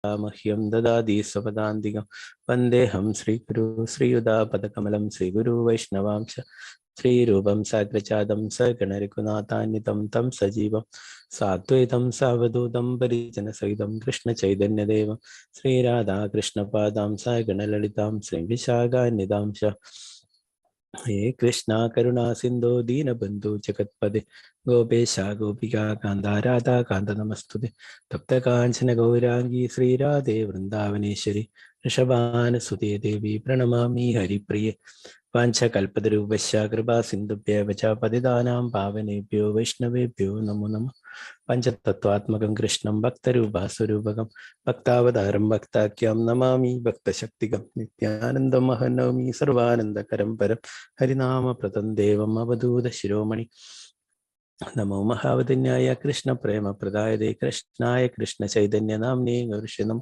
मह्यं ददाति स्वपदान्तिकं वन्देऽहं श्रीगुरु श्रीयुतापदकमलं श्रीगुरु वैष्णवांश श्रीरूपं साग्रजातं सगणरघुनाथान्वितं तं सजीवं साद्वैतं सावधूतं परिजनसहितं कृष्णचैतन्यदेवं श्रीराधाकृष्णपादां सगणललितां श्रीविशाखान्वितां च हे कृष्णा करुणा सिन्धो दीनबन्धु जगत्पदे गोपेशा गोपिका कान्ता राधा कान्त नमस्तुते तप्त काञ्चन गौरांगी श्रीराधे वृन्दावनेश्वरी ऋषभानुसुते देवी प्रणमामि हरिप्रिये वाञ्छकल्पतरुभ्यश्च कृपा सिन्धुभ्यः च पतितानां पावनेभ्यो वैष्णवेभ्यो नमो नमः पञ्चतत्त्वात्मकं कृष्णं भक्तरूपस्वरूपकं भक्तावतारं भक्ताख्यं नमामि भक्तशक्तिकं नित्यानन्दं अहं नौमि सर्वानन्दकरं परं हरिनामप्रदं देवम् अवधूतशिरोमणि नमो महावदन्याय कृष्णप्रेमप्रदायते कृष्णाय कृष्णचैतन्यनाम्ने गौरशनं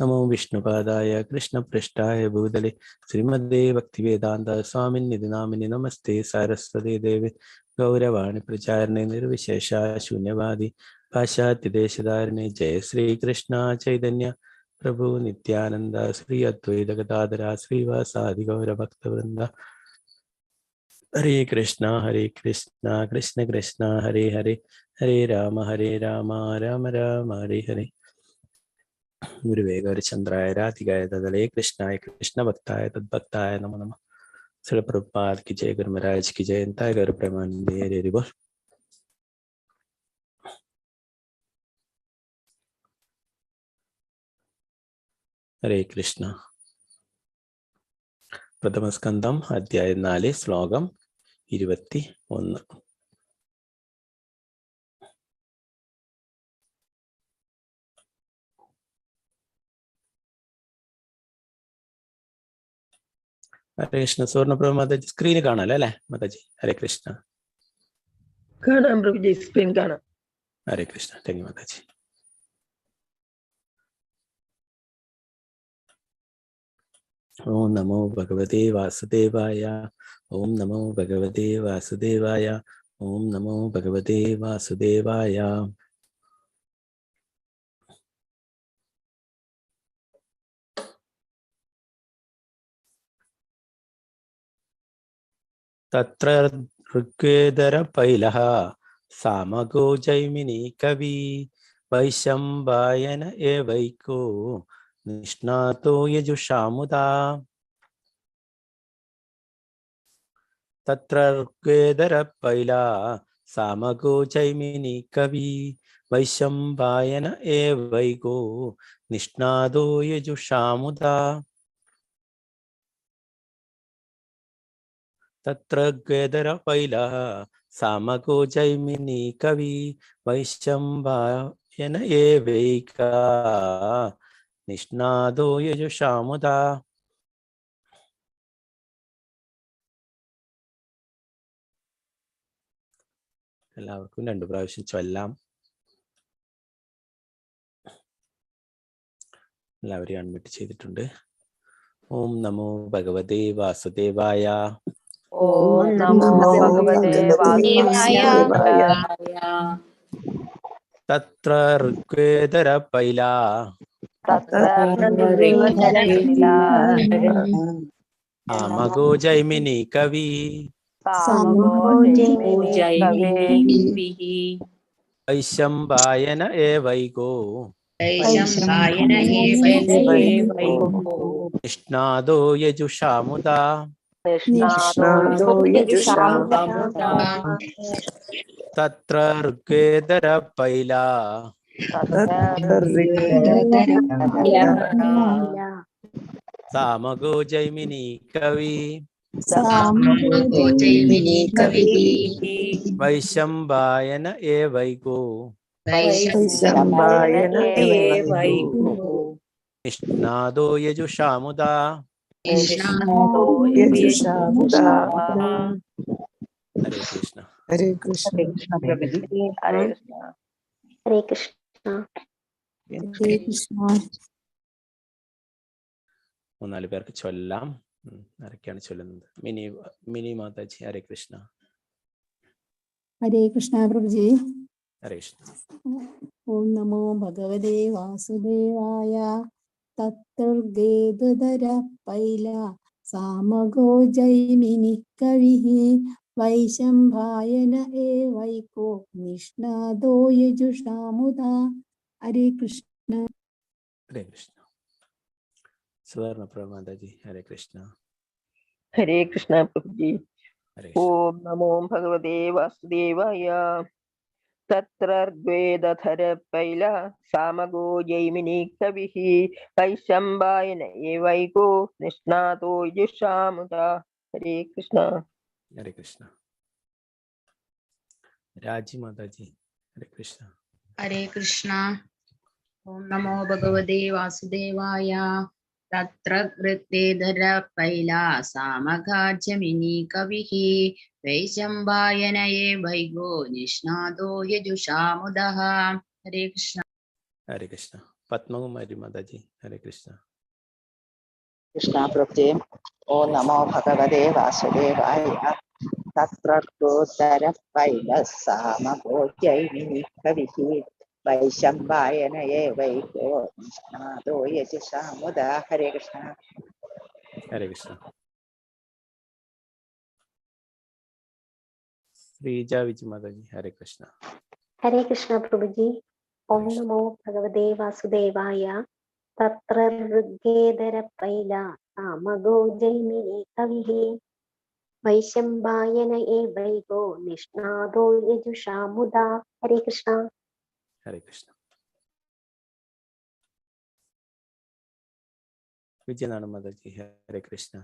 नमो विष्णुपादाय कृष्णपृष्ठाय भूतले श्रीमद्दे भक्तिवेदान्त स्वामिन्निधि नामिनि नमस्ते सारस्वती देवे गौरवाणी प्रचारणे निर्विशेष शून्यवादी पाश्चात्यदेशधारिणे जय श्रीकृष्ण चैतन्य प्रभु नित्यानंद श्री अद्वैत गदाधर श्रीवासादि गौरभक्तवृंद हरे कृष्णा कृष्ण कृष्ण हरे हरे हरे राम राम राम हरे हरे गुरुवे गौरचंद्राय राधिकाय तदले कृष्णाय कृष्ण भक्ताय तद्भक्ताय नमो नमः। श्री प्रभुपाद की जय, गुरु महाराज की जय, अंताय गौर प्रेमानंदे हरे बोल। हरे कृष्ण। प्रथम स्कंदम अध्याय 4 श्लोകം 21. ഹരേ കൃഷ്ണ. സുവർണപ്രഭു മാതാജി സ്ക്രീന് കാണാലോ അല്ലേ മാതാജി? ഹരേ കൃഷ്ണ. കാണാം പ്രഭുജി, സ്ക്രീൻ കാണാം. ഹരേ കൃഷ്ണ. താങ്ക് യു മാതാജി. ഓം നമോ ഭഗവതേ വാസുദേവായ. ഓം നമോ ഭഗവതേ വാസുദേവായ. ഓം നമോ ഭഗവതേ വാസുദേവായ. തത്ര ഋഗ്വേദരപൈലഃ സാമഗോ ജൈമിനി കവി വൈശംപായന ഏവൈകോ നിഷ്ണാതോ യജുഷാമുദാ. തത്ര ഋഗ്വേദരപൈലഃ സാമഗോ ജൈമിനി കവി വൈശംപായന ഏവൈകോ നിഷ്ണാതോ യജുഷാമുദാ. तत्र ऋग्वेदरपैलः सामगो जैमिनी कवि वैशंपायन एवैका निष्णादो यजुषामुदा. എല്ലാവർക്കും 2 പ്രാവശ്യം ചൊല്ലാം. എല്ലാവരെയും അൺമ്യൂട്ട് ചെയ്തിട്ടുണ്ട്. ഓം നമോ ഭഗവതേ വാസുദേവായ. ഓം നമോ ഭഗവതേ വാസുദേവായ. തത്ര ഋഗ്വേദരപൈലഃ സാമഗോ ജൈമിനി കവി വൈശംപായന ഏവൈകോ നിഷ്ണാദോ യജുഷാമുദാ. തത്ര ഋഗ്വേദരപൈലഃ സാമഗോ ജൈമിനി കവി വൈശംപായന ഏവൈകോ നിഷ്ണാദോ യജുഷാമുദാ. ഹരേ കൃഷ്ണ. ഹരേ കൃഷ്ണ. ഹരേ കൃഷ്ണ. ഹരേ കൃഷ്ണ. ഹരേ കൃഷ്ണ. 3-4 പേർക്ക് ചൊല്ലാം. ആരൊക്കെയാണ് ചൊല്ലുന്നത്? മിനി മാതാജി. ഹരേ കൃഷ്ണ. ഹരേ കൃഷ്ണ പ്രഭുജി. ഹരേ കൃഷ്ണ. ഓം നമോ ഭഗവതേ വാസുദേവായ. തത്രഗേദധര പൈല സാമഗോ ജൈമിനി കവിഃ വൈശംഭായന ഏവൈകോ നിഷ്ണാദോ യജുഷാമുദാ. ഹരേ കൃഷ്ണ. ഹരേ കൃഷ്ണ. സുവർണപ്രഭ മാതാജി ഹരേ കൃഷ്ണ. ഹരേ കൃഷ്ണ പ്രഭുജി. ഹരേ കൃഷ്ണ. ഓം നമോ ഭഗവതേ വാസുദേവായ. തത്ര ദ്വേദധര പൈല സാമഗോ ജൈമിനി കവിഃ വൈശംഭായന ഏവൈകോ നിഷ്ണാതോ യജുഷാമുദാ. ഹരേ കൃഷ്ണ. ഹരേ കൃഷ്ണ. രാജി മാതാജി ഹരേ കൃഷ്ണ. ഹരേ കൃഷ്ണ. ഓം നമോ ഭഗവതേ വാസുദേവായ. തത്ര ഗൃത്തേധര പൈല സാമഗാജമിനി കവിഃ വൈശംഭായന ഏവൈകോ നിഷ്ണാദോ യജുഷാമുദഃ. ഹരേ കൃഷ്ണ. ഹരേ കൃഷ്ണ. പത്മകുമാരി മാതാജി ഹരേ കൃഷ്ണ. കൃഷ്ണ പ്രഭുജേ. ഓം നമോ ഭഗവതേ വാസുദേവായ. തത്ര ഗോചര പൈല സാമഗോ ജൈമിനി കവിഃ വൈശംഭായന ഏവൈകോ നിഷ്ണാദോ യജുഷാമുദാ. ഹരേ കൃഷ്ണ. ഹരേ കൃഷ്ണ. ശ്രീജ വിജി മാതാജി ഹരേ കൃഷ്ണ. ഹരേ കൃഷ്ണ പ്രഭുജി. ഓം നമോ ഭഗവതേ വാസുദേവായ. തത്ര ഋഗ്വേദര പൈല സാമഗോ ജൈമിനി കവിഃ വൈശംഭായന ഏവൈകോ നിഷ്ണാദോ യജുഷാമുദാ. ഹരേ കൃഷ്ണ. ഹരേ കൃഷ്ണ. വിജയനാണ് മാതാജി ഹരേ കൃഷ്ണ.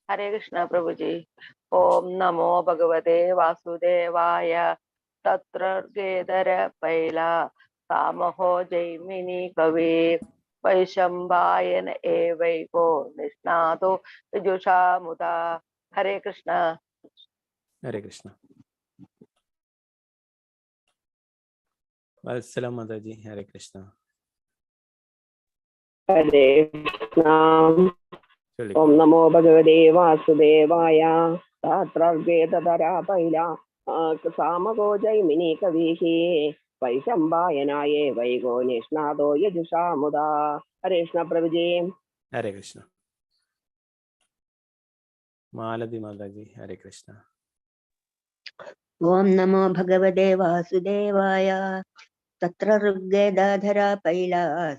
ഹരേ കൃഷ്ണ പ്രഭുജി. ഓം നമോ ഭഗവതേ വാസുദേവായ. തത്ര ഗേദര പൈല സാമഹോ ജൈമിനി കവി വൈശംഭായന ഏവൈകോ നിഷ്ണാതോ യജുഷാമുദാ. ഹരേ കൃഷ്ണ. ഹരേ കൃഷ്ണ. വത്സല മാതാജി ഹരേ കൃഷ്ണ. ഹരേ കൃഷ്ണ. ചൊല്ലിക്കോ. ഓം നമോ ഭഗവതേ വാസുദേവായ. തത്ര വേദധര പൈല സാമഗോ ജൈമിനി കവിഃ വൈശംഭായനായ വൈകോ നിഷ്ണാദോ യജുഷാമുദാ. ഹരേ കൃഷ്ണ പ്രഭുജേ. ഹരേ കൃഷ്ണ. മാലതി മാതാജി ഹരേ കൃഷ്ണ. ഓം നമോ ഭഗവതേ വാസുദേവായ. തത്ര ഋഗ്വേദധര പൈല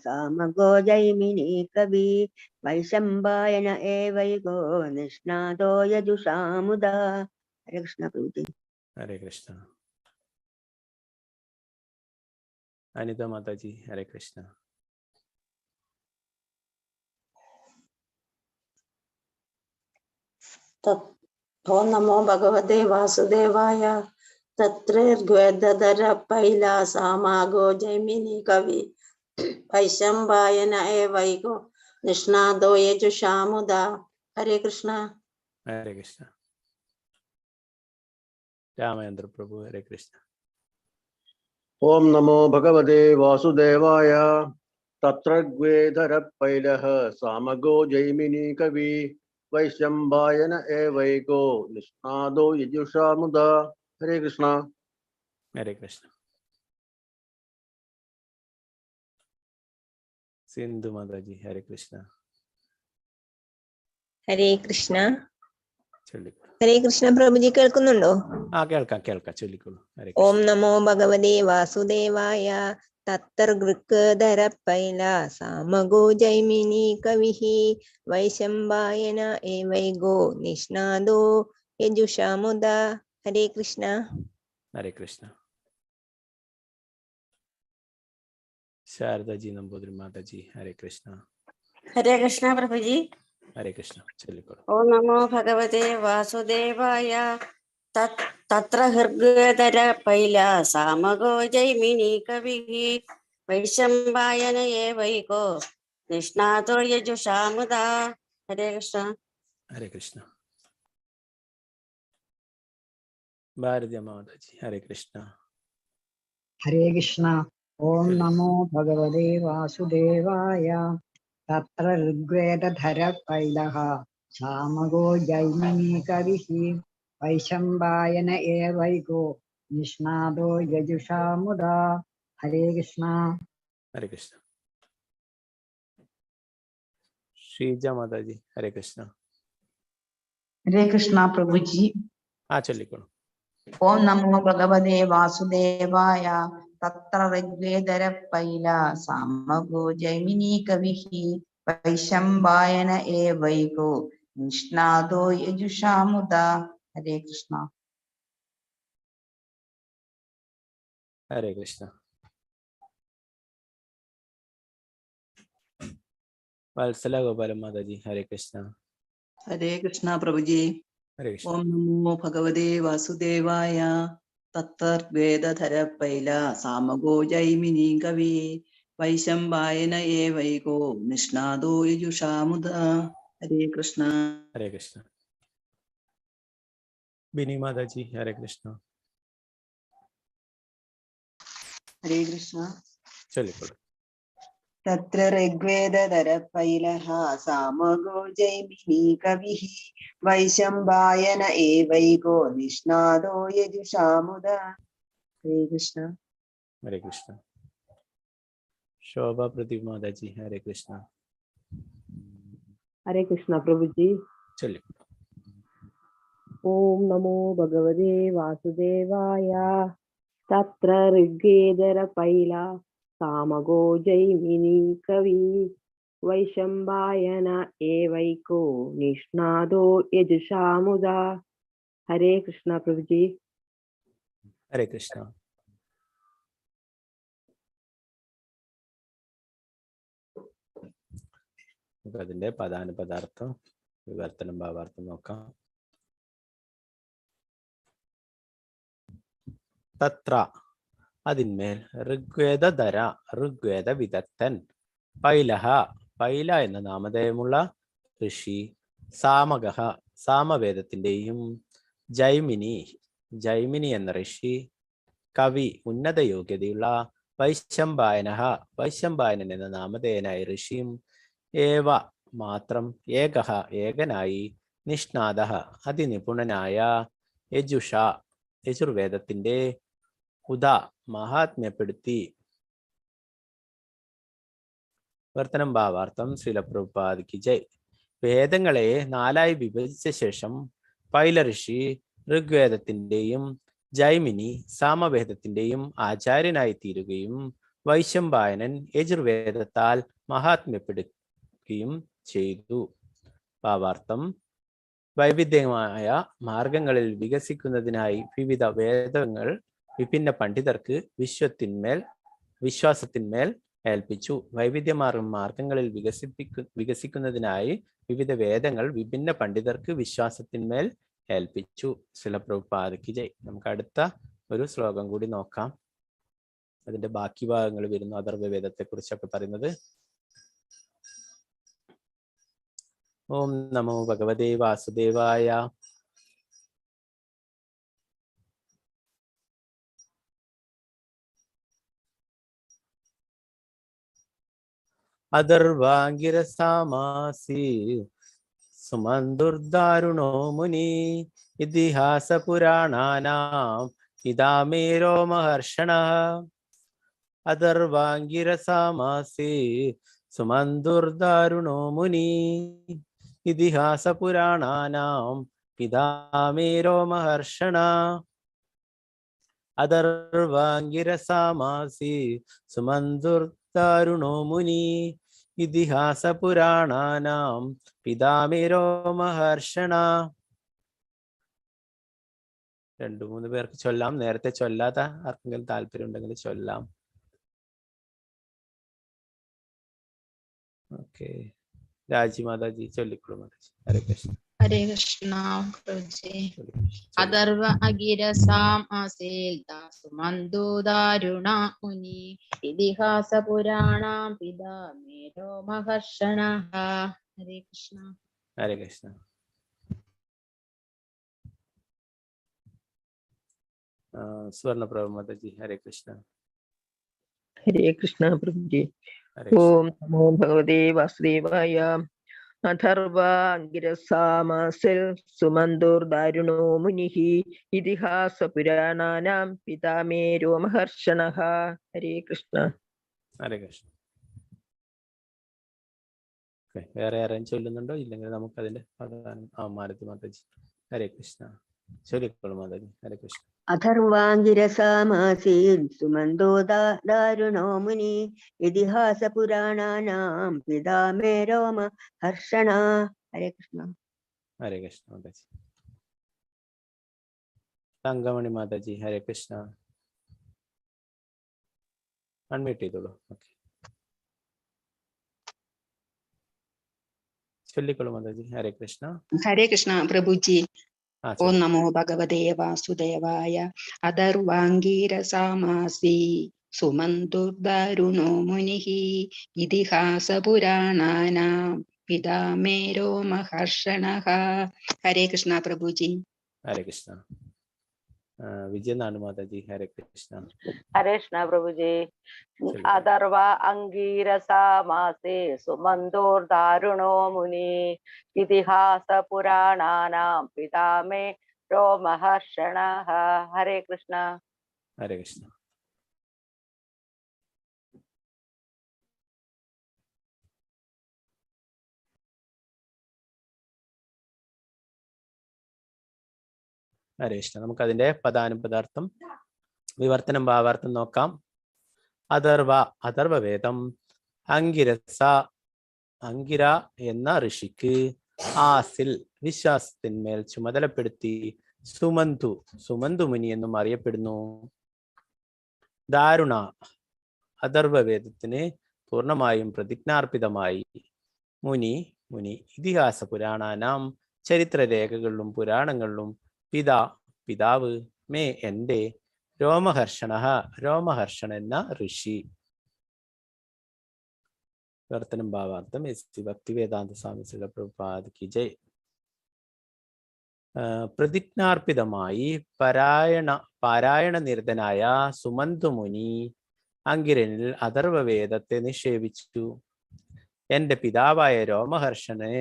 സാമഗോ ജൈമിനി കവി വൈശംഭായന ഏവൈകോ നിഷ്ണാദോ യജുഷാമുദാ. ഹരേ കൃഷ്ണ പ്രഭുജി. ഹരേ കൃഷ്ണ. അനിത മാതാജി ഹരേ കൃഷ്ണ. ഓം നമോ ഭഗവതേ വാസുദേവായ. തത്ര ഋഗ്വേദധര പൈല സാമഗോ ജൈമിനി കവി വൈശംഭായന ഏവൈകോ നിഷ്ണാദോ യജുഷാമുദാ. ഹരേ കൃഷ്ണ. ഹരേ കൃഷ്ണ. രാമചന്ദ്ര പ്രഭു ഹരേ കൃഷ്ണ. ഓം നമോ ഭഗവതേ വാസുദേവായ. തത്ര ഗ്വേധര പൈലഃ സാമഗോ ജൈമിനി കവി വൈശംഭായന ഏവൈകോ നിഷ്ണാദോ യജുഷാമുദാ. ഹരേ കൃഷ്ണ. ഹരേ കൃഷ്ണ. സിന്ധു മാതാജി ഹരേ കൃഷ്ണ. ഹരേ കൃഷ്ണ. ചൊല്ലിക്കോളൂ. ഹരേ കൃഷ്ണ പ്രഭുജി കേൾക്കുന്നുണ്ടോ? കേൾക്കാം കേൾക്കാം. ചൊല്ലിക്കോളൂ. ഹരേ ഓം കൃഷ്ണ. നമോ ഭഗവതേ വാസുദേവായ. തത്ര ഗൃക്ധര പൈല സാമഗോ ജൈമിനി കവിഃ വൈശംഭായന ഏവൈകോ നിഷ്ണാദോ യജുഷാമുദാ. ഹരേ കൃഷ്ണ. ഹരേ കൃഷ്ണ. ശാരദാജി നമ്പൂതിരി മാതാജി ഹരേ കൃഷ്ണ. ഹരേ കൃഷ്ണ പ്രഭുജി. ഹരേ കൃഷ്ണ. ചൊല്ലിക്കോളൂ. ഓം നമോ ഭഗവതേ വാസുദേവായ. തത്ര ഹൃഗ്വേദര പൈല സാമഗോ ജൈമിനി കവിഃ വൈശംഭായന ഏവൈകോ നിഷ്ണാതോ യജുഷാമുദാ. ഹരേ കൃഷ്ണ. ഹരേ കൃഷ്ണ. ഭാരതി മാതാജി ഹരേ കൃഷ്ണ. ഹരേ കൃഷ്ണ. ഓം നമോ ഭഗവതേ വാസുദേവായ. തത്ര ഋഗ്വേദധര പൈലഃ സാമഗോ ജൈമിനി കവിഃ വൈശംഭായന ഏവൈകോ നിഷ്ണാദോ യജുഷാ മുദാ. ഹരേ കൃഷ്ണ. ഹരേ കൃഷ്ണ. ശ്രീജ മാതാജി ഹരേ കൃഷ്ണ. ഹരേ കൃഷ്ണ പ്രഭുജി. ചൊല്ലിക്കോളൂ. ഓം നമോ ഭഗവതേ വാസുദേവായ. തത്ര ഋഗ്വേദര പൈല സാമഗോ ജൈമിനി കവിഃ വൈശംപായന ഏവൈകോ നിഷ്ണാദോ യജുഷാമുദാ. ഹരേ കൃഷ്ണ. ഹരേ കൃഷ്ണ. വത്സല ഗോപാലൻ മാതാജി ഹരേ കൃഷ്ണ. ഹരേ കൃഷ്ണ പ്രഭുജി. ഹരേ കൃഷ്ണ. ഓം നമോ ഭഗവതേ വാസുദേവായ. തത്തർവേദധര പൈല സാമഗോ ജൈമിനി കവി വൈശംപായന ഏവൈകോ നിഷ്ണാദോ യജുഷാമുദാ. ഹരേ കൃഷ്ണ. ഹരേ കൃഷ്ണ. ബിനി മാതാജി ഹരേ കൃഷ്ണ. ഹരേ കൃഷ്ണ. ചൊല്ലിക്കോളൂ. തത്ര ഋഗ്വേദധര പൈലഃ സാമഗോ ജൈമിനി കവിഃ വൈശംപായന ഏവൈകോ നിഷ്ണാദോ യജുഷാമുദാ. ഹരേ കൃഷ്ണ. ഹരേ കൃഷ്ണ. ശോഭ പ്രദീപ് മാതാജി ഹരേ കൃഷ്ണ. ഹരേ കൃഷ്ണ പ്രഭുജി. ചൊല്ലിക്കോളൂ. ഓം നമോ ഭഗവതേ വാസുദേവായ. തത്ര ഋഗ്വേദര പൈല സാമഗോ ജൈമിനി കവി വൈശംപായന ഏവൈകോ നിഷ്ണാദോ യജുഷാമുദാ. ഹരേ കൃഷ്ണ പ്രഭുജി. ഹരേ കൃഷ്ണ. അതിന്റെ പദാനുപദാർത്ഥം വിവർത്തനം ഭാവാർത്ഥം നോക്കാം. തത്ര അതിന്മേൽ ഋഗ്വേദധര ഋഗ്വേദ വിദഗ്ധൻ പൈലഹ പൈല എന്ന നാമധേയമുള്ള ഋഷി സാമഗഹ സാമവേദത്തിന്റെയും ജൈമിനി ജൈമിനി എന്ന ഋഷി കവി ഉന്നത യോഗ്യതയുള്ള വൈശംപായനഃ വൈശംപായനൻ എന്ന നാമധേയനായ ഋഷിയും ഏവ മാത്രം ഏകഹ ഏകനായി നിഷ്ണാദഃ അതിനിപുണനായ യജുഷ യജുർവേദത്തിന്റെ മഹാത്മ്യപ്പെടുത്തി. വർത്തനം ഭാവാർത്ഥം ശ്രീല പ്രഭുപാദ് ജയ്. വേദങ്ങളെ 4 വിഭജിച്ച ശേഷം പൈല ഋഷി ഋഗ്വേദത്തിന്റെയും ജൈമിനി സാമവേദത്തിന്റെയും ആചാര്യനായി തീരുകയും വൈശംപായനൻ യജുർവേദത്താൽ മഹാത്മ്യപ്പെടുകയും ചെയ്തു. ഭാവാർത്ഥം വൈവിധ്യമായ മാർഗങ്ങളിൽ വികസിക്കുന്നതിനായി വിവിധ വേദങ്ങൾ വിഭിന്ന പണ്ഡിതർക്ക് വിശ്വാസത്തിന്മേൽ ഏൽപ്പിച്ചു. വൈവിധ്യമാർന്ന മാർഗങ്ങളിൽ വികസിക്കുന്നതിനായി വിവിധ വേദങ്ങൾ വിഭിന്ന പണ്ഡിതർക്ക് വിശ്വാസത്തിന്മേൽ ഏൽപ്പിച്ചു. ശ്രീല പ്രഭുപാദ് കി ജയ്. നമുക്ക് അടുത്ത ഒരു ശ്ലോകം കൂടി നോക്കാം. അതിന്റെ ബാക്കി ഭാഗങ്ങൾ വരുന്നു. അഥർവവേദത്തെ കുറിച്ചൊക്കെ പറയുന്നത്. ഓം നമോ ഭഗവതേ വാസുദേവായ. അഥർവാംഗിരസാമാസി സുമന്ദുർദാരുണോ മുനി ഇതിഹാസ പുരാണാനാം പിതാമേരോ മഹർഷണഃ. അഥർവാംഗിരസാമാസി സുമന്ദുർദാരുണോ മുനി ഇതിഹാസ പുരാണാനാം പിതാമേരോ മഹർഷണഃ. അഥർവാംഗിരസാമാസി സുമന്ദുർദാരുണോ മുനി ഇതിഹാസ പുരാണാനാം പിതാമേരോ മഹർഷണഃ. 2-3 പേർക്ക് ചൊല്ലാം. നേരത്തെ ചൊല്ലാത്ത ആർക്കെങ്കിലും താല്പര്യം ഉണ്ടെങ്കിൽ ചൊല്ലാം. ഓക്കെ, രാജി മാതാജി ചൊല്ലിക്കൊള്ളു മാതാജി. ഹരേ കൃഷ്ണ. ഹരേ കൃഷ്ണ പ്രഭുജി. അഥർവ അഗിരസാമാസേൽ സുമന്ദുദാരുണ മുനി ഇതിഹാസ പുരാണാം പിതാമേരോ മഹർഷണഃ. ഹരേ കൃഷ്ണ. ഹരേ കൃഷ്ണ. സ്വർണപ്രഭ മാതാജി ഹരേ കൃഷ്ണ. ഹരേ കൃഷ്ണ പ്രഭുജി. ഹരേ ഓം നമോ ഭഗവതേ വാസുദേവായ. അഥർവാംഗിരസാമാസിൽ സുമന്തോർദാരുണോ മുനിഃ ഇതിഹാസ പുരാണാനാം പിതാമേരോ മഹർഷണഃ. ഹരേ കൃഷ്ണ. ഹരേ കൃഷ്ണ. വേറെ ആരെയും ചൊല്ലുന്നുണ്ടോ? ഇല്ലെങ്കിൽ നമുക്ക് അതിന്റെ മാലതി മാതാജി. ഹരേ കൃഷ്ണ. ചൊല്ലിക്കോളൂ മാതാജി. ഹരേ കൃഷ്ണ. അഥർവാംഗിരസാമാസീൻ സുമന്തോ ദാരുണോ മുനി ഇതിഹാസ പുരാണാനാം പിതാമേരോ മഹർഷണ. ഹരേ കൃഷ്ണ. ഹരേ കൃഷ്ണ മാതാജി. തങ്കമണി മാതാജി. ഹരേ കൃഷ്ണ. അൺമ്യൂട്ട് ചെയ്തോളൂ. ഓക്കെ, ചൊല്ലിക്കോളൂ മാതാജി. ഹരേ കൃഷ്ണ. ഹരേ കൃഷ്ണ പ്രഭുജി. ആ, ഓം നമോ ഭഗവതേ വാസുദേവായ. അഥർവാംഗീരസാമാസി സുമന്തുർദാരുണോ മുനിഃ ഇതിഹാസ പുരാണാനാം പിതാമേരോ മഹർഷണഃ. ഹരേ കൃഷ്ണ പ്രഭുജി. ഹരേ കൃഷ്ണ. വിജയനാണ് മാതാജി. ഹരേ കൃഷ്ണ. ഹരേ കൃഷ്ണ പ്രഭുജി. അഥർവ അംഗീരസാമാസേ സുമന്തോർദാരുണോ മുനി ഇതിഹാസ പുരാണാനാം പിതാമേരോ മഹർഷണഃ. ഹരേ കൃഷ്ണ. ഹരേ കൃഷ്ണ. ഹരേ കൃഷ്ണ. നമുക്ക് അതിന്റെ പദാനുപദാർത്ഥം, വിവർത്തനം, ഭാവാർത്ഥം നോക്കാം. അഥർവവേദം അങ്കിര എന്ന ഋഷിക്ക് ആസിൽ വിശ്വാസത്തിന്മേൽ ചുമതലപ്പെടുത്തി സുമന്തു മുനി എന്നും അറിയപ്പെടുന്നു. ദാരുണ അഥർവവേദത്തിന് പൂർണ്ണമായും പ്രതിജ്ഞാർപ്പിതമായി. മുനി ഇതിഹാസ പുരാണാനാം ചരിത്രരേഖകളിലും പുരാണങ്ങളിലും പിതാവ് മേ എന്റെ രോമഹർഷണ എന്ന ഋഷി. വിവർത്തനം ഭാവാർത്ഥം ഭക്തിവേദാന്ത സ്വാമി ശ്രീല പ്രഭുപാദ് കി ജയ്. പ്രതിജ്ഞാർപ്പിതമായി പാരായണ നിരതനായ സുമന്തു മുനി അങ്കിരനിൽ അഥർവവേദത്തെ നിക്ഷേപിച്ചു. എന്റെ പിതാവായ രോമഹർഷനെ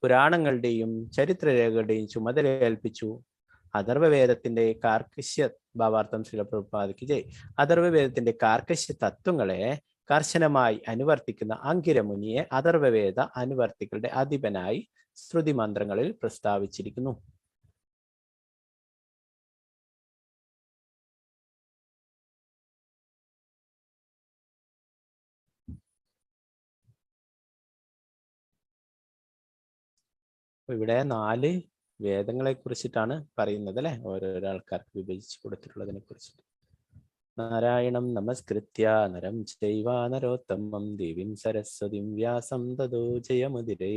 പുരാണങ്ങളുടെയും ചരിത്രരേഖകളുടെയും ചുമതല ഏൽപ്പിച്ചു. അഥർവവേദത്തിന്റെ കാർക്കശ്യ ഭാവാർത്ഥം ശ്രീല പ്രഭുപാദ് കി ജയ്. അഥർവവേദത്തിന്റെ കാർക്കശ്യ തത്വങ്ങളെ കർശനമായി അനുവർത്തിക്കുന്ന അങ്കിരമുനിയെ അഥർവവേദ അനുവർത്തികളുടെ അധിപനായി ശ്രുതി മന്ത്രങ്ങളിൽ പ്രസ്താവിച്ചിരിക്കുന്നു. ഇവിടെ 4 വേദങ്ങളെ കുറിച്ചിട്ടാണ് പറയുന്നത് അല്ലെ, ഓരോരോ ആൾക്കാർക്ക് വിഭജിച്ച് കൊടുത്തിട്ടുള്ളതിനെ കുറിച്ചിട്ട്. നാരായണം നമസ്കൃത്യ നരം ചൈവ നരോത്തമം ദേവീം സരസ്വതീം വ്യാസം തതോ ജയമുദിരേ.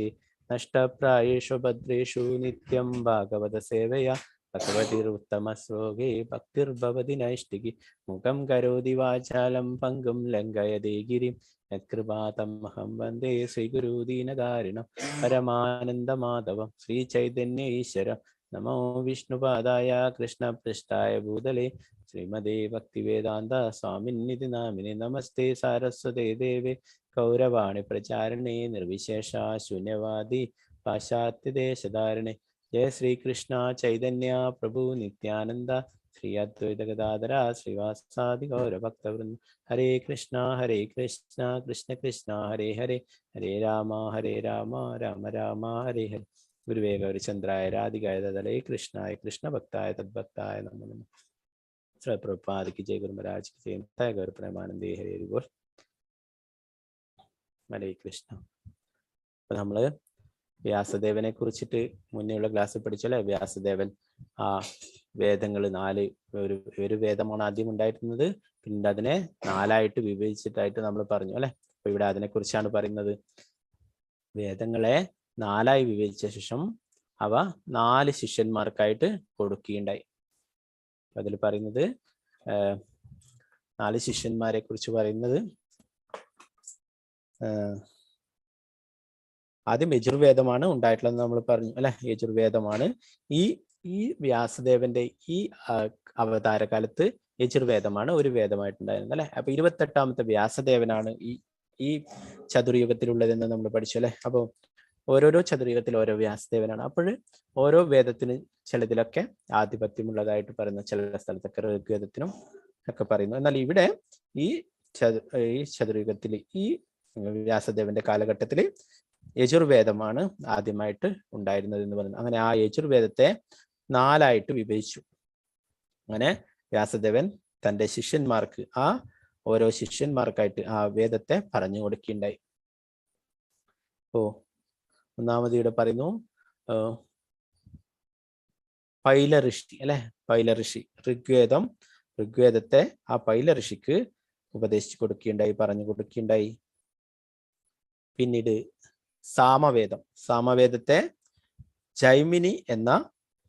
നഷ്ടപ്രായേഷു ഭദ്രേഷു നിത്യം ഭാഗവത സേവയാ ഭഗവതിരുത്തമ ശ്ലോകേ ഭക്തിർഭവതി നൈഷ്ഠികി. മുഖം കരോതി വാചാലം പങ്കും ലംഘയതേ ഗിരിം യത്കൃപാതമഹം വന്ദേ ശ്രീഗുരു ദീനധാരിണം പരമാനന്ദമാധവം ശ്രീ ചൈതന്യ ഈശ്വരം. നമോ വിഷ്ണുപാദായ കൃഷ്ണപൃഷ്ഠായ ഭൂതലേ ശ്രീമദേ ഭക്തിവേദാന്ത സ്വാമിന്നിധി നാമിനെ. നമസ്തേ സാരസ്വതേ ദേവേ ഗൗരവാണി പ്രചാരണേ നിർവിശേഷ ശൂന്യവാദി പാശ്ചാത്യദേശധാരണേ. ജയ ശ്രീകൃഷ്ണ ചൈതന്യ പ്രഭു നിത്യാനന്ദ ശ്രീ അദ്വൈത ഗദാധര ശ്രീവാസാദി ഗൗരഭക്തവൃന്ദ. ഹരേ കൃഷ്ണ കൃഷ്ണ കൃഷ്ണ ഹരേ ഹരേ, ഹരേ രാമ രാമ രാമ ഹരേ ഹരേ. ഗുരുവേ ഗൗരിചന്ദ്രായ രാധികായ തദലേ കൃഷ്ണായ കൃഷ്ണഭക്തായ തദ്ഭക്തായ നമോ നമഃ. ശ്രീ പ്രഭുപാദ് കി ജയ്. ഗുരു മഹാരാജ് കി ജയ്. ഗൗര പ്രേമാനന്ദേ ഹരേ ഗുരു. ഹരേ കൃഷ്ണ. അപ്പൊ നമ്മള് വ്യാസദേവനെ കുറിച്ചിട്ട് മുന്നേയുള്ള ക്ലാസ്സിൽ പഠിച്ചല്ലേ. വ്യാസദേവൻ ആ വേദങ്ങൾ 4 ഒരു വേദമാണ് ആദ്യം ഉണ്ടായിരുന്നത്, പിന്നെ അതിനെ 4ആയിട്ട് വിഭജിച്ചിട്ടായിട്ട് നമ്മൾ പറഞ്ഞു അല്ലെ. അപ്പൊ ഇവിടെ അതിനെ കുറിച്ചാണ് പറയുന്നത്. വേദങ്ങളെ 4ആയി വിഭജിച്ച ശേഷം അവ 4 ശിഷ്യന്മാർക്കായിട്ട് കൊടുക്കുകയുണ്ടായി. അതിൽ പറയുന്നത് 4 ശിഷ്യന്മാരെ കുറിച്ച് പറയുന്നത്, ആദ്യം യജുർവേദമാണ് ഉണ്ടായിട്ടുള്ളത് നമ്മൾ പറഞ്ഞു അല്ലെ. യജുർവേദമാണ് ഈ വ്യാസദേവന്റെ ഈ അവതാരകാലത്ത് യജുർവേദമാണ് ഒരു വേദമായിട്ടുണ്ടായിരുന്നത് അല്ലെ. അപ്പൊ 28ാമത്തെ വ്യാസദേവനാണ് ഈ ചതുർയുഗത്തിലുള്ളതെന്ന് നമ്മൾ പഠിച്ചു അല്ലെ. അപ്പോൾ ഓരോരോ ചതുർയുഗത്തിൽ ഓരോ വ്യാസദേവനാണ്. അപ്പോൾ ഓരോ വേദത്തിന് ചിലതിലൊക്കെ ആധിപത്യമുള്ളതായിട്ട് പറയുന്ന, ചില സ്ഥലത്തൊക്കെ ഋഗ്വേദത്തിനും ഒക്കെ പറയുന്നു. എന്നാൽ ഇവിടെ ഈ ചതുർയുഗത്തിൽ ഈ വ്യാസദേവന്റെ കാലഘട്ടത്തിൽ യജുർവേദമാണ് ആദ്യമായിട്ട് ഉണ്ടായിരുന്നത് എന്ന് പറയുന്നത്. അങ്ങനെ ആ യജുർവേദത്തെ 4 വിഭജിച്ചു. അങ്ങനെ വ്യാസദേവൻ തൻ്റെ ശിഷ്യന്മാർക്ക്, ഓരോ ശിഷ്യന്മാർക്കായിട്ട് ആ വേദത്തെ പറഞ്ഞു കൊടുക്കുകയുണ്ടായി. ഒന്നാമത് ഇവിടെ പറയുന്നു പൈല ഋഷി അല്ലെ, പൈല ഋഷി ഋഗ്വേദത്തെ ആ പൈല ഋഷിക്ക് ഉപദേശിച്ചു കൊടുക്കുകയുണ്ടായി, പറഞ്ഞു കൊടുക്കുകയുണ്ടായി. പിന്നീട് സാമവേദത്തെ ജൈമിനി എന്ന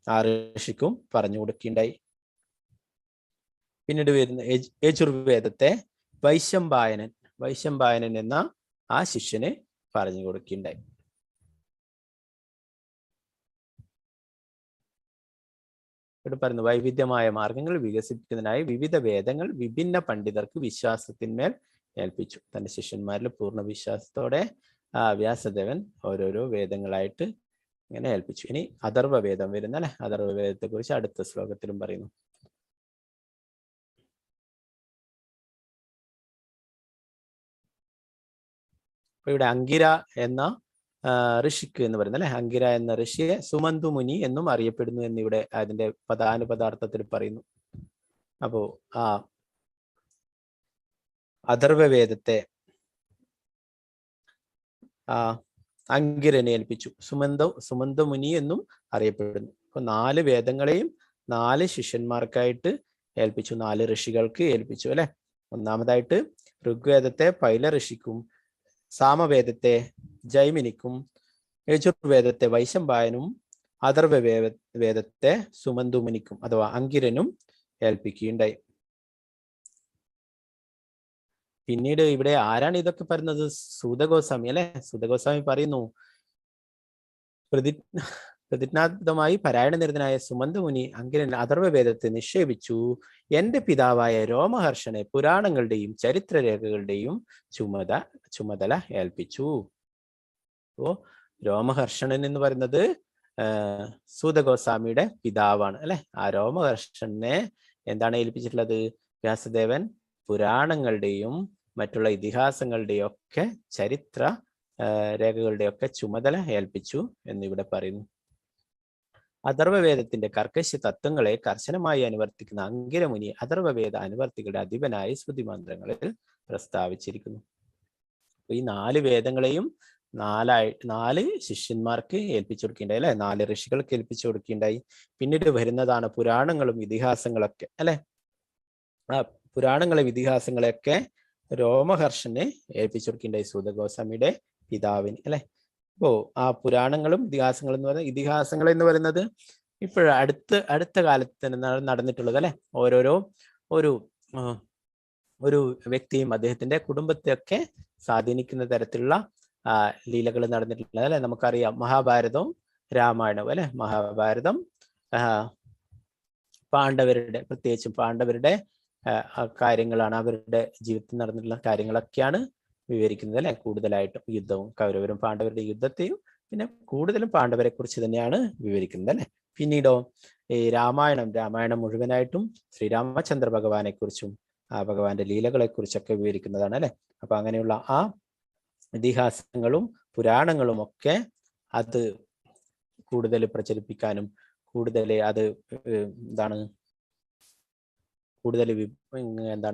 ആ ഋഷിക്കും പറഞ്ഞു കൊടുക്കുകയുണ്ടായി. പിന്നീട് വരുന്ന യജുർവേദത്തെ വൈശമ്പായനൻ എന്ന ആ ശിഷ്യന് പറഞ്ഞു കൊടുക്കുകയുണ്ടായി. ഇവിടെ പറയുന്നു വൈവിധ്യമായ മാർഗങ്ങൾ വികസിപ്പിക്കുന്നതിനായി വിവിധ വേദങ്ങൾ വിഭിന്ന പണ്ഡിതർക്ക് വിശ്വാസത്തിന്മേൽ ഏൽപ്പിച്ചു. തന്റെ ശിഷ്യന്മാരിൽ പൂർണ്ണ വിശ്വാസത്തോടെ വ്യാസദേവൻ ഓരോരോ വേദങ്ങളായിട്ട് ഇങ്ങനെ ഏൽപ്പിച്ചു. ഇനി അഥർവവേദം വരുന്ന അല്ലെ, അഥർവവേദത്തെ കുറിച്ച് അടുത്ത ശ്ലോകത്തിലും പറയുന്നു. ഇവിടെ അങ്കിര എന്ന ഋഷിക്ക് എന്ന് പറയുന്നത് അല്ലെ, അങ്കിര എന്ന ഋഷിയെ സുമന്തു മുനി എന്നും അറിയപ്പെടുന്നു എന്നിവിടെ അതിന്റെ പദാനുപദാർത്ഥത്തിൽ പറയുന്നു. അപ്പോ ആ അഥർവവേദത്തെ അങ്കിരനെ ഏൽപ്പിച്ചു. സുമന്ത മുനി എന്നും അറിയപ്പെടുന്നു. അപ്പൊ 4 വേദങ്ങളെയും 4 ശിഷ്യന്മാർക്കായിട്ട് ഏൽപ്പിച്ചു, 4 ഋഷികൾക്ക് ഏൽപ്പിച്ചു അല്ലെ. ഒന്നാമതായിട്ട് ഋഗ്വേദത്തെ പൈല ഋഷിക്കും, സാമവേദത്തെ ജൈമിനിക്കും, യജുർവേദത്തെ വൈശമ്പായനും, അഥർവവേദത്തെ സുമന്തുമുനിക്കും അഥവാ അങ്കിരനും ഏൽപ്പിക്കുകയുണ്ടായി. പിന്നീട് ഇവിടെ ആരാണ് ഇതൊക്കെ പറയുന്നത്? സൂതഗോസ്വാമി അല്ലെ. സൂതഗോസ്വാമി പറയുന്നു, പ്രതിജ്ഞാബദ്ധമായി പാരായണനിരതനായ സുമന്തമുനി അങ്കിരൻ അഥർവവേദത്തെ നിക്ഷേപിച്ചു. എന്റെ പിതാവായ രോമഹർഷനെ പുരാണങ്ങളുടെയും ചരിത്രരേഖകളുടെയും ചുമതല ഏൽപ്പിച്ചു. അപ്പോ രോമഹർഷണൻ എന്ന് പറയുന്നത് സൂതഗോസ്വാമിയുടെ പിതാവാണ് അല്ലെ. ആ രോമഹർഷനെ എന്താണ് ഏൽപ്പിച്ചിട്ടുള്ളത്? വ്യാസദേവൻ പുരാണങ്ങളുടെയും മറ്റുള്ള ഇതിഹാസങ്ങളുടെയും ഒക്കെ ചരിത്ര രേഖകളുടെ ഒക്കെ ചുമതല ഏൽപ്പിച്ചു എന്നിവിടെ പറയുന്നു. അഥർവവേദത്തിന്റെ കർക്കശ തത്വങ്ങളെ കർശനമായി അനുവർത്തിക്കുന്ന അങ്കിരമുനി അഥർവവേദ അനുവർത്തികളുടെ അധിപനായി സ്മൃതിമന്ത്രങ്ങളിൽ പ്രസ്താവിച്ചിരിക്കുന്നു. ഈ 4 വേദങ്ങളെയും 4 ശിഷ്യന്മാർക്ക് ഏൽപ്പിച്ചു കൊടുക്കുകയുണ്ടായി അല്ലെ, 4 ഋഷികൾക്ക് ഏൽപ്പിച്ചു കൊടുക്കുകയുണ്ടായി. പിന്നീട് വരുന്നതാണ് പുരാണങ്ങളും ഇതിഹാസങ്ങളൊക്കെ അല്ലെ. ആ പുരാണങ്ങളും ഇതിഹാസങ്ങളെയൊക്കെ രോമഹർഷനെ ഏൽപ്പിച്ചു കൊടുക്കുകയുണ്ടായി, സൂതഗോസ്വാമിയുടെ പിതാവിന് അല്ലെ. അപ്പോ ആ പുരാണങ്ങളും ഇതിഹാസങ്ങൾ എന്ന് പറയുന്നത് അടുത്ത കാലത്ത് നടന്നിട്ടുള്ളത് അല്ലെ. ഒരു വ്യക്തിയും അദ്ദേഹത്തിന്റെ കുടുംബത്തെയൊക്കെ സ്വാധീനിക്കുന്ന തരത്തിലുള്ള ലീലകൾ നടന്നിട്ടുള്ളത് അല്ലെ. നമുക്കറിയാം മഹാഭാരതവും രാമായണവും അല്ലെ. മഹാഭാരതം പ്രത്യേകിച്ചും പാണ്ഡവരുടെ കാര്യങ്ങളാണ്, അവരുടെ ജീവിതത്തിൽ നടന്നിട്ടുള്ള കാര്യങ്ങളൊക്കെയാണ് വിവരിക്കുന്നത് അല്ലെ. കൂടുതലായിട്ടും യുദ്ധവും കൗരവരും പാണ്ഡവരുടെ യുദ്ധത്തെയും പിന്നെ കൂടുതലും പാണ്ഡവരെ കുറിച്ച് തന്നെയാണ് വിവരിക്കുന്നത് അല്ലെ. പിന്നീടോ ഈ രാമായണം മുഴുവനായിട്ടും ശ്രീരാമചന്ദ്ര ഭഗവാനെ കുറിച്ചും ഭഗവാന്റെ ലീലകളെ കുറിച്ചൊക്കെ വിവരിക്കുന്നതാണ് അല്ലെ. അപ്പൊ അങ്ങനെയുള്ള ആ ഇതിഹാസങ്ങളും പുരാണങ്ങളും ഒക്കെ അത് കൂടുതൽ പ്രചരിപ്പിക്കാനും കൂടുതൽ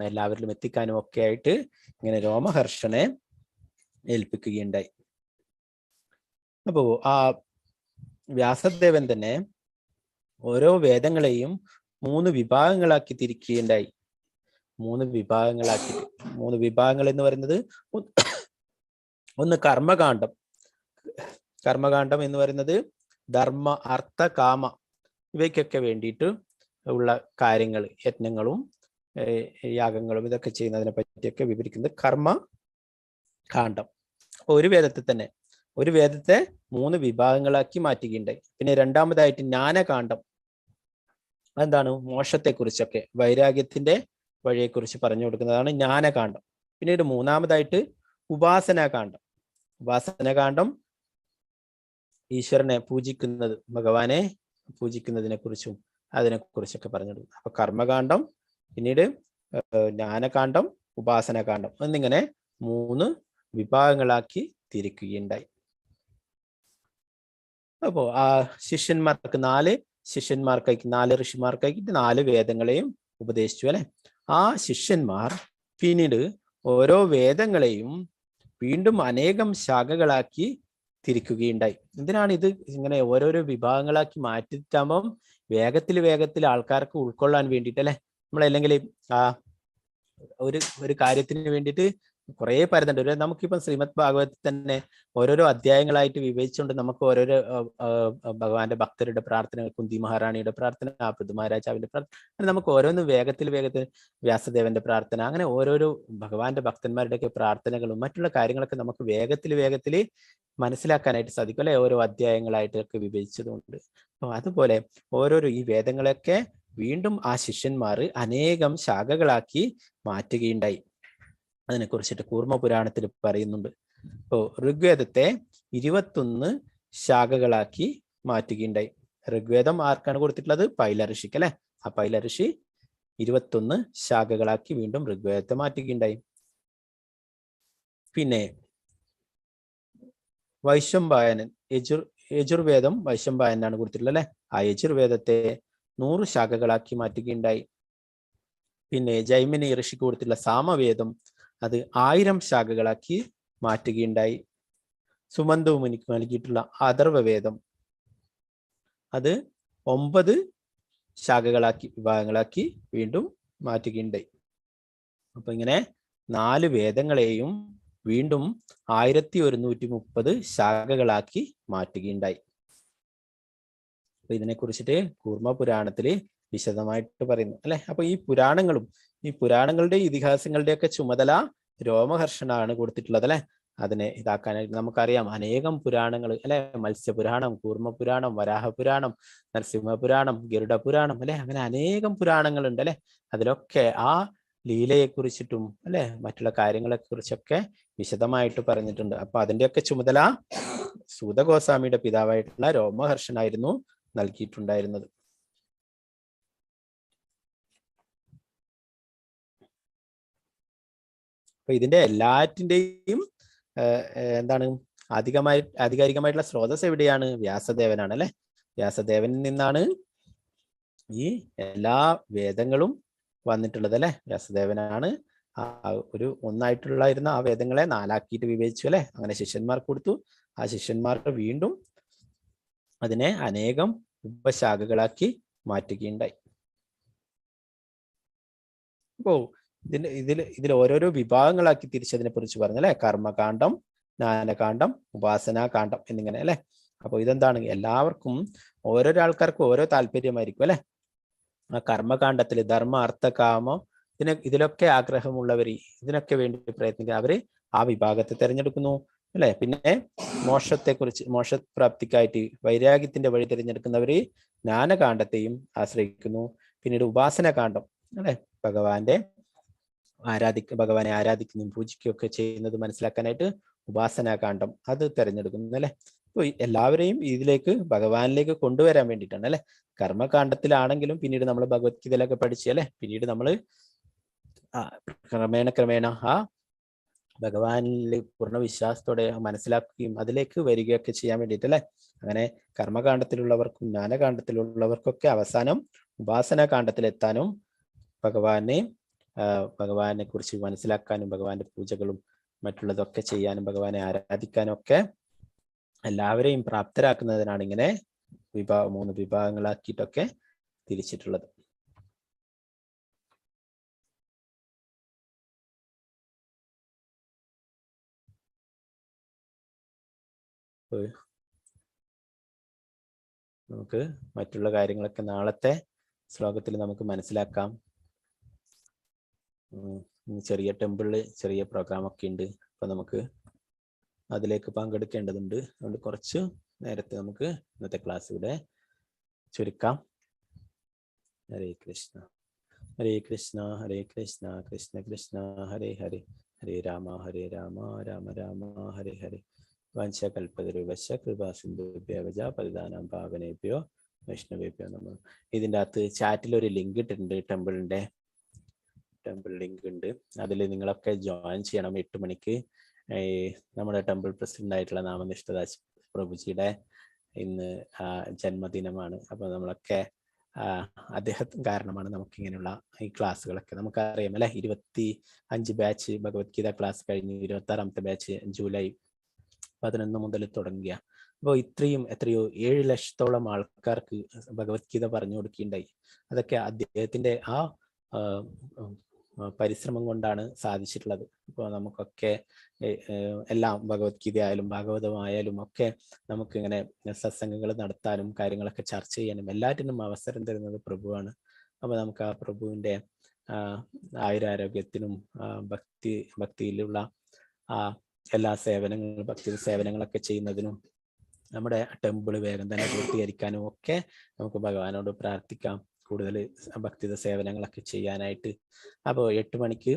എല്ലാവരിലും എത്തിക്കാനും ഒക്കെ ആയിട്ട് ഇങ്ങനെ രോമഹർഷനെ ഏൽപ്പിക്കുകയുണ്ടായി. അപ്പോ ആ വ്യാസദേവൻ തന്നെ ഓരോ വേദങ്ങളെയും 3 വിഭാഗങ്ങളാക്കി തിരിക്കുകയുണ്ടായി. 3 വിഭാഗങ്ങൾ എന്ന് പറയുന്നത്, ഒന്ന് കർമ്മകാണ്ഡം എന്ന് പറയുന്നത് ധർമ്മ അർത്ഥ കാമ ഇവയ്ക്കൊക്കെ വേണ്ടിയിട്ട് ഉള്ള കാര്യങ്ങൾ, യജ്ഞങ്ങളും യാഗങ്ങളും ഇതൊക്കെ ചെയ്യുന്നതിനെ പറ്റിയൊക്കെ വിവരിക്കുന്നത് കർമ്മകാണ്ഡം. ഒരു വേദത്തെ 3 വിഭാഗങ്ങളാക്കി മാറ്റുകയുണ്ടായി. പിന്നെ രണ്ടാമതായിട്ട് ജ്ഞാനകാണ്ഡം, എന്താണ്? മോക്ഷത്തെക്കുറിച്ചൊക്കെ വൈരാഗ്യത്തിന്റെ വഴിയെക്കുറിച്ച് പറഞ്ഞു കൊടുക്കുന്നതാണ് ജ്ഞാനകാണ്ഡം. പിന്നീട് മൂന്നാമതായിട്ട് ഉപാസനാകാന്ഡം ഈശ്വരനെ പൂജിക്കുന്നത്, ഭഗവാനെ പൂജിക്കുന്നതിനെ കുറിച്ചും അതിനെക്കുറിച്ചൊക്കെ പറഞ്ഞിട്ടുണ്ട്. അപ്പൊ കർമ്മകാന്ഡം, പിന്നീട് ജ്ഞാനകാന്ഡം, ഉപാസനകാന്ഡം എന്നിങ്ങനെ 3 വിഭാഗങ്ങളാക്കി തിരിക്കുകയുണ്ടായി. അപ്പോ ആ ശിഷ്യന്മാർക്ക് 4 ശിഷ്യന്മാർക്കായി 4 ഋഷിമാർക്കായിട്ട് 4 വേദങ്ങളെയും ഉപദേശിച്ചു അല്ലെ. ആ ശിഷ്യന്മാർ പിന്നീട് ഓരോ വേദങ്ങളെയും വീണ്ടും അനേകം ശാഖകളാക്കി തിരിക്കുകയുണ്ടായി. എന്തിനാണ് ഇത് ഇങ്ങനെ ഓരോരോ വിഭാഗങ്ങളാക്കി മാറ്റിട്ടാകുമ്പം വേഗത്തിൽ ആൾക്കാർക്ക് ഉൾക്കൊള്ളാൻ വേണ്ടിയിട്ട് അല്ലെ. നമ്മളല്ലെങ്കിൽ ആ ഒരു കാര്യത്തിന് വേണ്ടിയിട്ട് കുറെ പരതുണ്ട്. നമുക്കിപ്പം ശ്രീമദ് ഭാഗവതത്തിൽ തന്നെ ഓരോരോ അധ്യായങ്ങളായിട്ട് വിഭജിച്ചുകൊണ്ട് നമുക്ക് ഓരോരോ ഭഗവാന്റെ ഭക്തരുടെ പ്രാർത്ഥനകൾ, കുന്തി മഹാറാണിയുടെ പ്രാർത്ഥന, പൃഥു മഹാരാജാവിന്റെ പ്രാർത്ഥന, നമുക്ക് ഓരോന്നും വേഗത്തിൽ വ്യാസദേവന്റെ പ്രാർത്ഥന, അങ്ങനെ ഓരോരോ ഭഗവാന്റെ ഭക്തന്മാരുടെയൊക്കെ പ്രാർത്ഥനകളും മറ്റുള്ള കാര്യങ്ങളൊക്കെ നമുക്ക് വേഗത്തിൽ മനസ്സിലാക്കാനായിട്ട് സാധിക്കും അല്ലെ, ഓരോ അധ്യായങ്ങളായിട്ടൊക്കെ വിഭജിച്ചതുകൊണ്ട്. അപ്പൊ അതുപോലെ ഓരോരോ ഈ വേദങ്ങളൊക്കെ വീണ്ടും ആ ശിഷ്യന്മാർ അനേകം ശാഖകളാക്കി മാറ്റുകയുണ്ടായി. അതിനെ കുറിച്ചിട്ട് കൂർമ്മ പുരാണത്തിൽ പറയുന്നുണ്ട്. ഇപ്പോ ഋഗ്വേദത്തെ 21 ശാഖകളാക്കി മാറ്റുകയുണ്ടായി. ഋഗ്വേദം ആർക്കാണ് കൊടുത്തിട്ടുള്ളത്? പൈല ഋഷിക്ക് അല്ലെ. ആ പൈല ഋഷി 21 ശാഖകളാക്കി വീണ്ടും ഋഗ്വേദത്തെ മാറ്റുകയുണ്ടായി. പിന്നെ വൈശംപായനൻ, യജുർവേദം വൈശംപായനാണ് കൊടുത്തിട്ടുള്ളത് അല്ലെ. ആ യജുർവേദത്തെ 100 ശാഖകളാക്കി മാറ്റുകയുണ്ടായി. പിന്നെ ജൈമിനി ഋഷിക്ക് കൊടുത്തിട്ടുള്ള സാമവേദം അത് 1000 ശാഖകളാക്കി മാറ്റുകയുണ്ടായി. സുമന്തു മുനിക്ക് നൽകിയിട്ടുള്ള അഥർവവേദം അത് 9 ശാഖകളാക്കി വിഭാഗങ്ങളാക്കി വീണ്ടും മാറ്റുകയുണ്ടായി. അപ്പൊ ഇങ്ങനെ 4 വേദങ്ങളെയും വീണ്ടും 1130 ശാഖകളാക്കി മാറ്റുകയുണ്ടായി. അപ്പൊ ഇതിനെ കുറിച്ചിട്ട് കൂർമ്മ പുരാണത്തില് വിശദമായിട്ട് പറയുന്നു അല്ലെ. അപ്പൊ ഈ പുരാണങ്ങളുടെ ഇതിഹാസങ്ങളുടെ ഒക്കെ ചുമതല രോമഹർഷനാണ് കൊടുത്തിട്ടുള്ളത് അല്ലെ. അതിനെ ഇതാക്കാനായിട്ട് നമുക്കറിയാം അനേകം പുരാണങ്ങൾ അല്ലെ. മത്സ്യപുരാണം, കൂർമ്മപുരാണം, വരാഹപുരാണം, നരസിംഹപുരാണം, ഗരുഡ പുരാണം അല്ലെ. അങ്ങനെ അനേകം പുരാണങ്ങളുണ്ട് അല്ലെ. അതിലൊക്കെ ആ ലീലയെ കുറിച്ചിട്ടും അല്ലെ മറ്റുള്ള കാര്യങ്ങളെ കുറിച്ചൊക്കെ വിശദമായിട്ട് പറഞ്ഞിട്ടുണ്ട്. അപ്പൊ അതിന്റെയൊക്കെ ചുമതല സൂതഗോസ്വാമിയുടെ പിതാവായിട്ടുള്ള രോമഹർഷനായിരുന്നു നൽകിയിട്ടുണ്ടായിരുന്നത്. അപ്പൊ ഇതിന്റെ എല്ലാറ്റിന്റെയും എന്താണ് ആധികാരികമായിട്ടുള്ള സ്രോതസ് എവിടെയാണ്? വ്യാസദേവനാണ് അല്ലെ. വ്യാസദേവനിൽ നിന്നാണ് ഈ എല്ലാ വേദങ്ങളും വന്നിട്ടുള്ളത് അല്ലെ. വ്യാസദേവനാണ് ഒരു ഒന്നായിട്ടുള്ളായിരുന്ന ആ വേദങ്ങളെ 4 ആക്കിയിട്ട് വിഭജിച്ചു അല്ലെ. അങ്ങനെ ശിഷ്യന്മാർക്ക് കൊടുത്തു. ആ ശിഷ്യന്മാർക്ക് വീണ്ടും അതിനെ അനേകം ഉപശാഖകളാക്കി മാറ്റുകയുണ്ടായി. അപ്പോ ഇതിൽ ഓരോരോ വിഭാഗങ്ങളാക്കി തിരിച്ചതിനെ കുറിച്ച് പറഞ്ഞല്ലേ. കർമ്മകാന്ഡം, ജ്ഞാനകാന്ഡം, ഉപാസനാകാന്ഡം എന്നിങ്ങനെ അല്ലെ. അപ്പൊ ഇതെന്താണ്? എല്ലാവർക്കും ഓരോരോ ആൾക്കാർക്കും ഓരോ താല്പര്യമായിരിക്കും അല്ലെ. ആ കർമ്മകാന്ഡത്തിൽ ധർമ്മ, അർത്ഥ, കാമം ഇതിലൊക്കെ ആഗ്രഹമുള്ളവര്, ഇതിനൊക്കെ വേണ്ടി പ്രയത്നിക്കുക, അവര് ആ വിഭാഗത്തെ തിരഞ്ഞെടുക്കുന്നു അല്ലെ. പിന്നെ മോക്ഷത്തെക്കുറിച്ച്, മോക്ഷപ്രാപ്തിക്കായിട്ട് വൈരാഗ്യത്തിന്റെ വഴി തിരഞ്ഞെടുക്കുന്നവര് ജ്ഞാനകാന്ഡത്തെയും ആശ്രയിക്കുന്നു. പിന്നീട് ഉപാസനകാന്ഡം അല്ലെ, ഭഗവാനെ ആരാധിക്കുന്നതും പൂജിക്കുകയും ഒക്കെ ചെയ്യുന്നത് മനസ്സിലാക്കാനായിട്ട് ഉപാസനാകാന്ഡം അത് തിരഞ്ഞെടുക്കുന്നു അല്ലെ. അപ്പൊ എല്ലാവരെയും ഇതിലേക്ക് ഭഗവാനിലേക്ക് കൊണ്ടുവരാൻ വേണ്ടിയിട്ടാണ് അല്ലെ. കർമ്മകാന്ഡത്തിലാണെങ്കിലും പിന്നീട് നമ്മൾ ഭഗവത്ഗീതയിലൊക്കെ പഠിച്ചു അല്ലെ. പിന്നീട് നമ്മൾ ക്രമേണ ആ ഭഗവാനിൽ പൂർണ്ണ വിശ്വാസത്തോടെ മനസ്സിലാക്കുകയും അതിലേക്ക് വരികയൊക്കെ ചെയ്യാൻ വേണ്ടിയിട്ട് അല്ലെ. അങ്ങനെ കർമ്മകാന്ഡത്തിലുള്ളവർക്കും ജ്ഞാനകാന്ഡത്തിലുള്ളവർക്കൊക്കെ അവസാനം ഉപാസനാകാന്ഡത്തിലെത്താനും ഭഗവാനെ കുറിച്ച് മനസ്സിലാക്കാനും ഭഗവാന്റെ പൂജകളും മറ്റുള്ളതൊക്കെ ചെയ്യാനും ഭഗവാനെ ആരാധിക്കാനും ഒക്കെ എല്ലാവരെയും പ്രാപ്തരാക്കുന്നതിനാണ് ഇങ്ങനെ 3 വിഭാഗങ്ങളാക്കിയിട്ടൊക്കെ തിരിച്ചിട്ടുള്ളത്. നമുക്ക് മറ്റുള്ള കാര്യങ്ങളൊക്കെ നാളത്തെ ശ്ലോകത്തിൽ നമുക്ക് മനസ്സിലാക്കാം. ചെറിയ ടെമ്പിളിൽ ചെറിയ പ്രോഗ്രാം ഒക്കെ ഉണ്ട്. അപ്പൊ നമുക്ക് അതിലേക്ക് പങ്കെടുക്കേണ്ടതുണ്ട്. അതുകൊണ്ട് കുറച്ച് നേരത്തെ നമുക്ക് ഇന്നത്തെ ക്ലാസ് ഇവിടെ ചുരുക്കാം. ഹരേ കൃഷ്ണ ഹരേ കൃഷ്ണ ഹരേ കൃഷ്ണ കൃഷ്ണ കൃഷ്ണ ഹരേ ഹരേ, ഹരേ രാമ രാമ രാമ ഹരേ ഹരേ, വംശകൽപ്പതരുവശ കൃപാസിന്ധുഭ്യവജ പതിദാനം പാവനേഭ്യോ വൈഷ്ണവേഭ്യോ നമഃ. ഇതിൻ്റെ അകത്ത് ചാറ്റിൽ ഒരു ലിങ്ക് ഇട്ടിട്ടുണ്ട്, ടെമ്പിൾ ലിങ്ക് ഉണ്ട്. അതിൽ നിങ്ങളൊക്കെ ജോയിൻ ചെയ്യണം. 8 മണിക്ക് നമ്മുടെ ടെമ്പിൾ പ്രസിഡന്റ് ആയിട്ടുള്ള നാമനിഷ്ഠദാസ് പ്രഭുജിയുടെ ഇന്ന് ജന്മദിനമാണ്. അപ്പോൾ നമ്മളൊക്കെ അദ്ദേഹത്തിന് കാരണമാണ് നമുക്ക് ഇങ്ങനെയുള്ള ഈ ക്ലാസ്സുകളൊക്കെ നമുക്കറിയാം അല്ലെ. 25 ബാച്ച് ഭഗവത്ഗീത ക്ലാസ് കഴിഞ്ഞ് 26ാമത്തെ ബാച്ച് ജൂലൈ 11 മുതൽ തുടങ്ങിയ. അപ്പോൾ എത്രയോ 7 ലക്ഷത്തോളം ആൾക്കാർക്ക് ഭഗവത്ഗീത പറഞ്ഞു കൊടുക്കുകയുണ്ടായി. അതൊക്കെ അദ്ദേഹത്തിന്റെ ആ പരിശ്രമം കൊണ്ടാണ് സാധിച്ചിട്ടുള്ളത്. ഇപ്പോൾ നമുക്കൊക്കെ എല്ലാം ഭഗവത്ഗീത ആയാലും ഭാഗവതമായാലും ഒക്കെ നമുക്ക് ഇങ്ങനെ സത്സംഗങ്ങൾ നടത്താനും കാര്യങ്ങളൊക്കെ ചർച്ച ചെയ്യാനും എല്ലാറ്റിനും അവസരം തരുന്നത് പ്രഭുവാണ്. അപ്പോൾ നമുക്ക് ആ പ്രഭുവിൻ്റെ ആയുരാരോഗ്യത്തിനും ഭക്തിയിലുള്ള എല്ലാ സേവനങ്ങളും ഭക്തി സേവനങ്ങളൊക്കെ ചെയ്യുന്നതിനും നമ്മുടെ ടെമ്പിൾ വേഗം തന്നെ പൂർത്തീകരിക്കാനും ഒക്കെ നമുക്ക് ഭഗവാനോട് പ്രാർത്ഥിക്കാം, കൂടുതൽ ഭക്തിത സേവനങ്ങളൊക്കെ ചെയ്യാനായിട്ട്. അപ്പോൾ 8 മണിക്ക്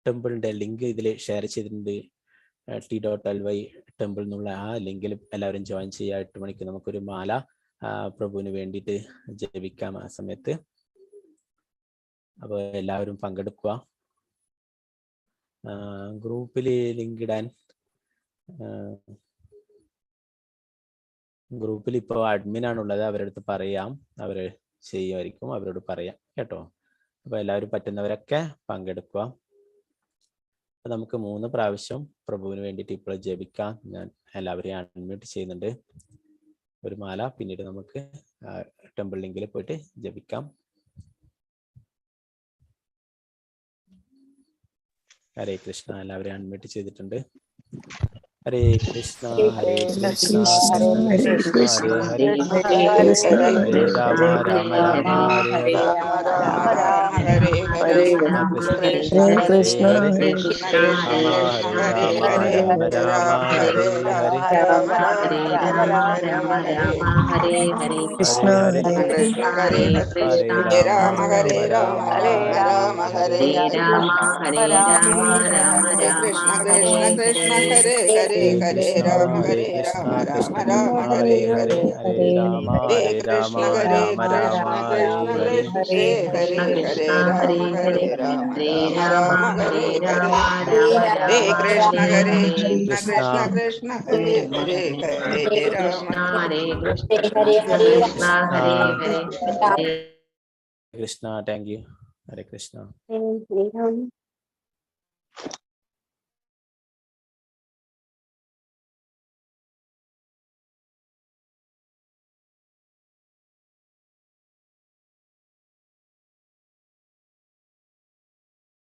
ടെമ്പിളിൻ്റെ ലിങ്ക് ഇതിൽ ഷെയർ ചെയ്തിട്ടുണ്ട്. t.ly ടെമ്പിൾ എന്നുള്ള ആ ലിങ്കിൽ എല്ലാവരും ജോയിൻ ചെയ്യുക. 8 മണിക്ക് നമുക്കൊരു മാല പ്രഭുവിന് വേണ്ടിയിട്ട് ജപിക്കാം ആ സമയത്ത്. അപ്പോൾ എല്ലാവരും പങ്കെടുക്കുക. ഗ്രൂപ്പിൽ ലിങ്ക് ഇടാൻ ഗ്രൂപ്പിൽ ഇപ്പോൾ അഡ്മിനാണുള്ളത്, അവരുടെ അടുത്ത് പറയാം, അവർ ചെയ്യുമായിരിക്കും, അവരോട് പറയാം കേട്ടോ. അപ്പോൾ എല്ലാവരും പറ്റുന്നവരൊക്കെ പങ്കെടുക്കുക. അപ്പം നമുക്ക് 3 പ്രാവശ്യം പ്രഭുവിന് വേണ്ടിയിട്ട് ഇപ്പോൾ ജപിക്കാം. ഞാൻ എല്ലാവരെയും അൺമ്യൂട്ട് ചെയ്യുന്നുണ്ട്. ഒരു മാല, പിന്നീട് നമുക്ക് ടെമ്പിൾ ലിങ്കിൽ പോയിട്ട് ജപിക്കാം. ഹരേ കൃഷ്ണ. എല്ലാവരെയും അൺമ്യൂട്ട് ചെയ്തിട്ടുണ്ട്. ഹരേ കൃഷ്ണ ഹരേ കൃഷ്ണ കൃഷ്ണ ഹരേ ഹരേ ഹരേ രാമ രാമ രാമ ഹരേ ഹരേ ഹരേ കൃഷ്ണ കൃഷ്ണ ഹരേ രാമ രാമ രാമ ഹരേ ഹരേ കൃഷ്ണ ഹരേ കൃഷ്ണ ഹരേ രാമ ഹരേ രാമ രാമ ഹരേ രാമ ഹരേ രാമ രാമ രാമ ഹരേ ഹരേ ഹരേ ഹരേ രാമ ഹരേ രാമ രാമ രാമ ഹരേ ഹരേ ഹരേ രാമ ഹരേ രാമ രാമ രാമ ഹരേ ഹരേ ഹരേ ഹരേ രാമ ഹരേ രാമ രാമ ഹരേ രാമ ഹരേ കൃഷ്ണ ഹരേ കൃഷ്ണ കൃഷ്ണ ഹരേ ഹരേ ഹരേ രാമ ഹരേ കൃഷ്ണ കൃഷ്ണ ഹരേ ഹരേ കൃഷ്ണ. Thank you. ഹരേ കൃഷ്ണ. ശ്രീരാം.